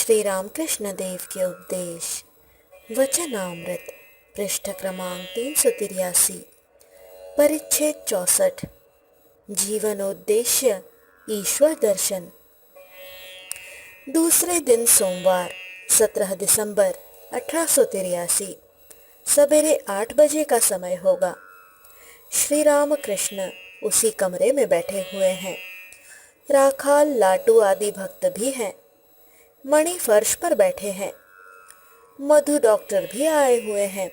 श्री रामकृष्ण देव के उपदेश वचनामृत पृष्ठ क्रमांक 383 परिच्छेद 64 जीवनोद्देश्य ईश्वर दर्शन। दूसरे दिन सोमवार 17 दिसंबर 1883 सवेरे 8 बजे का समय होगा। श्री रामकृष्ण उसी कमरे में बैठे हुए हैं। राखाल, लाटू आदि भक्त भी हैं। मणि फर्श पर बैठे हैं। मधु डॉक्टर भी आए हुए हैं।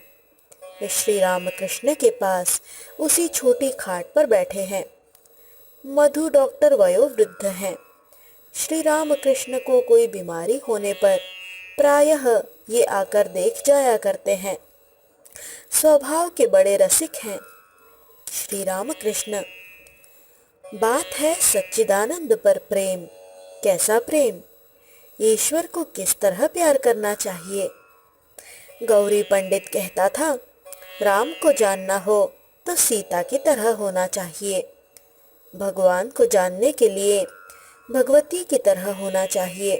वे श्री रामकृष्ण के पास उसी छोटी खाट पर बैठे हैं। मधु डॉक्टर वयोवृद्ध हैं। श्री रामकृष्ण को कोई बीमारी होने पर प्रायः ये आकर देख जाया करते हैं। स्वभाव के बड़े रसिक हैं। श्री रामकृष्ण, बात है सच्चिदानंद पर प्रेम। कैसा प्रेम? ईश्वर को किस तरह प्यार करना चाहिए? गौरी पंडित कहता था, राम को जानना हो तो सीता की तरह होना चाहिए। भगवान को जानने के लिए भगवती की तरह होना चाहिए।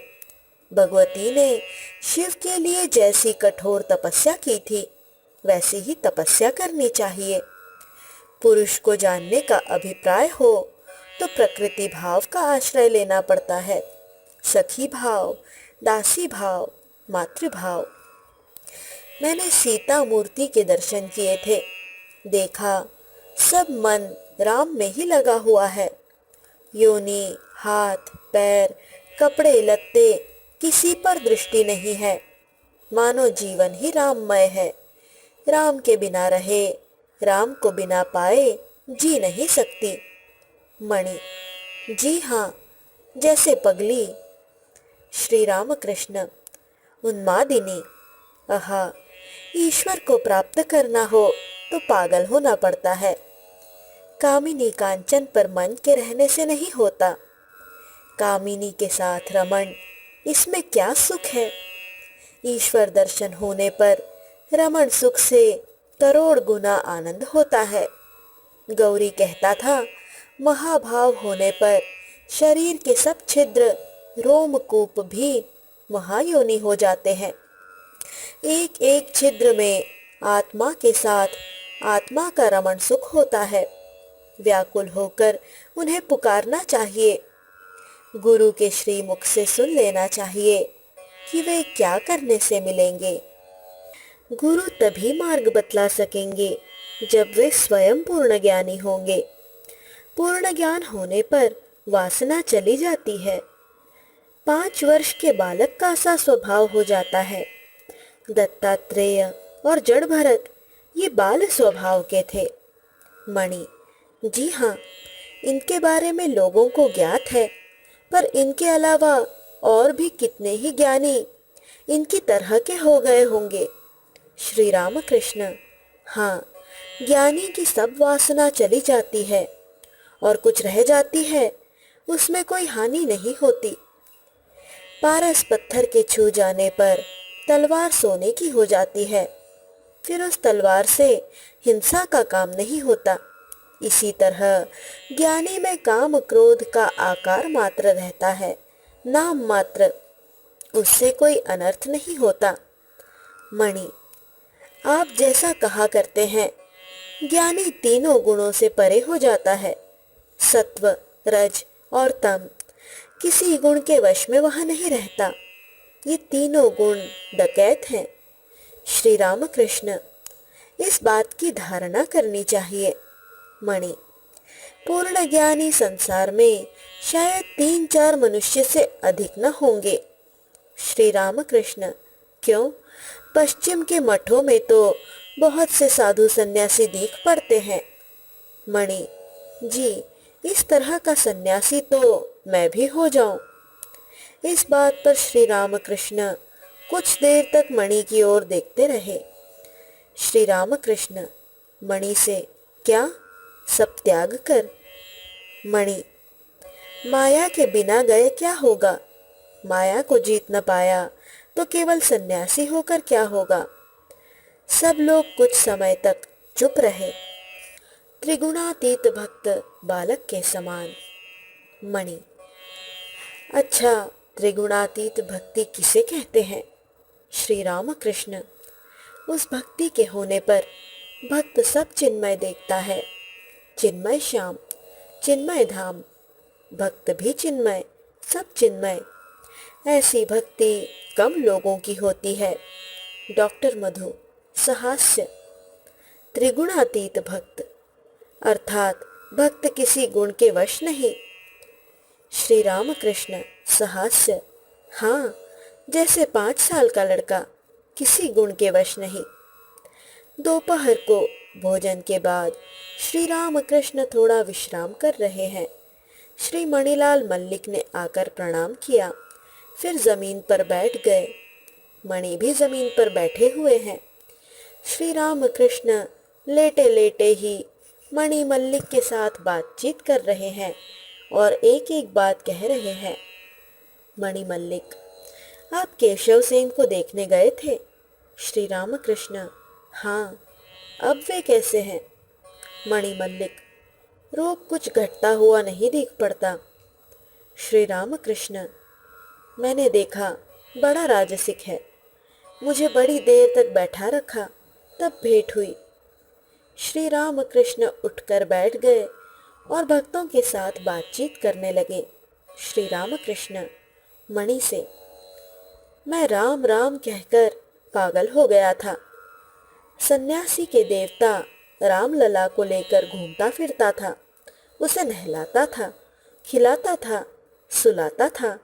भगवती ने शिव के लिए जैसी कठोर तपस्या की थी वैसी ही तपस्या करनी चाहिए। पुरुष को जानने का अभिप्राय हो तो प्रकृति भाव का आश्रय लेना पड़ता है। सखी भाव, दासी भाव, मातृभाव। मैंने सीता मूर्ति के दर्शन किए थे। देखा सब मन राम में ही लगा हुआ है। योनि, हाथ, पैर, कपड़े लत्ते किसी पर दृष्टि नहीं है। मानो जीवन ही राममय है। राम के बिना रहे, राम को बिना पाए जी नहीं सकती। मणि, जी हाँ, जैसे पगली। श्री रामकृष्ण, उन्मादिनी, आहा, ईश्वर को प्राप्त करना हो तो पागल होना पड़ता है। कामिनी कांचन पर मन के रहने से नहीं होता। कामिनी के साथ रमण, इसमें क्या सुख है? ईश्वर दर्शन होने पर रमण सुख से करोड़ गुना आनंद होता है। गौरी कहता था, महाभाव होने पर शरीर के सब छिद्र, रोमकूप भी महायोनि हो जाते हैं। एक एक छिद्र में आत्मा के साथ आत्मा का रमण सुख होता है। व्याकुल होकर उन्हें पुकारना चाहिए। गुरु के श्रीमुख से सुन लेना चाहिए कि वे क्या करने से मिलेंगे। गुरु तभी मार्ग बतला सकेंगे जब वे स्वयं पूर्ण ज्ञानी होंगे। पूर्ण ज्ञान होने पर वासना चली जाती है। 5 वर्ष के बालक का सा स्वभाव हो जाता है। दत्तात्रेय और जड़ भरत ये बाल स्वभाव के थे। मणि, जी हाँ, इनके बारे में लोगों को ज्ञात है, पर इनके अलावा और भी कितने ही ज्ञानी इनकी तरह के हो गए होंगे। श्री रामकृष्ण, हाँ, ज्ञानी की सब वासना चली जाती है और कुछ रह जाती है, उसमें कोई हानि नहीं होती। पारस पत्थर के छू जाने पर तलवार सोने की हो जाती है, फिर उस तलवार से हिंसा का काम नहीं होता। इसी तरह ज्ञानी में काम क्रोध का आकार मात्र रहता है, नाम मात्र, उससे कोई अनर्थ नहीं होता। मणि, आप जैसा कहा करते हैं, ज्ञानी तीनों गुणों से परे हो जाता है। सत्व, रज और तम, किसी गुण के वश में वह नहीं रहता। ये तीनों गुण डकैत हैं। श्री रामकृष्ण, इस बात की धारणा करनी चाहिए। मणि, पूर्ण ज्ञानी संसार में शायद 3-4 मनुष्य से अधिक न होंगे। श्री रामकृष्ण, क्यों? पश्चिम के मठों में तो बहुत से साधु सन्यासी दिख पड़ते हैं। मणि, जी, इस तरह का सन्यासी तो मैं भी हो जाऊं। इस बात पर श्री रामकृष्ण कुछ देर तक मणि की ओर देखते रहे। श्री रामकृष्ण, मणि से, क्या? सब त्याग कर। मणि, माया के बिना गए क्या होगा? माया को जीत न पाया तो केवल सन्यासी होकर क्या होगा? सब लोग कुछ समय तक चुप रहे, त्रिगुणातीत भक्त बालक के समान। मणि, अच्छा, त्रिगुणातीत भक्ति किसे कहते हैं? श्री राम कृष्ण, उस भक्ति के होने पर भक्त सब चिन्मय देखता है। चिन्मय श्याम, चिन्मय धाम, भक्त भी चिन्मय, सब चिन्मय। ऐसी भक्ति कम लोगों की होती है। डॉक्टर मधु, सहास्य। त्रिगुणातीत भक्त अर्थात भक्त किसी गुण के वश नहीं। श्री राम कृष्ण, सहास्य। हाँ, जैसे 5 साल का लड़का किसी गुण के वश नहीं। दोपहर को भोजन के बाद श्री राम कृष्ण थोड़ा विश्राम कर रहे हैं। श्री मणिलाल मल्लिक ने आकर प्रणाम किया, फिर जमीन पर बैठ गए। मणि भी जमीन पर बैठे हुए हैं। श्री राम कृष्ण लेटे लेटे ही मणि मल्लिक के साथ बातचीत कर रहे हैं और एक एक बात कह रहे हैं। मणि मल्लिक, आप केशव सेन को देखने गए थे? श्री राम कृष्ण, हाँ, अब वे कैसे हैं? मणि मल्लिक, रोग कुछ घटता हुआ नहीं दिख पड़ता। श्री राम कृष्ण, मैंने देखा बड़ा राजसिक है। मुझे बड़ी देर तक बैठा रखा, तब भेंट हुई। श्री राम कृष्ण उठकर बैठ गए और भक्तों के साथ बातचीत करने लगे। श्री राम कृष्ण मणि से, मैं राम राम कहकर पागल हो गया था। सन्यासी के देवता रामलला को लेकर घूमता फिरता था, उसे नहलाता था, खिलाता था, सुलाता था,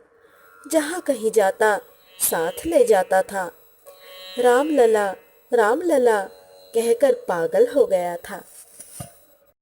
जहाँ कहीं जाता साथ ले जाता था। रामलला रामलला कहकर पागल हो गया था।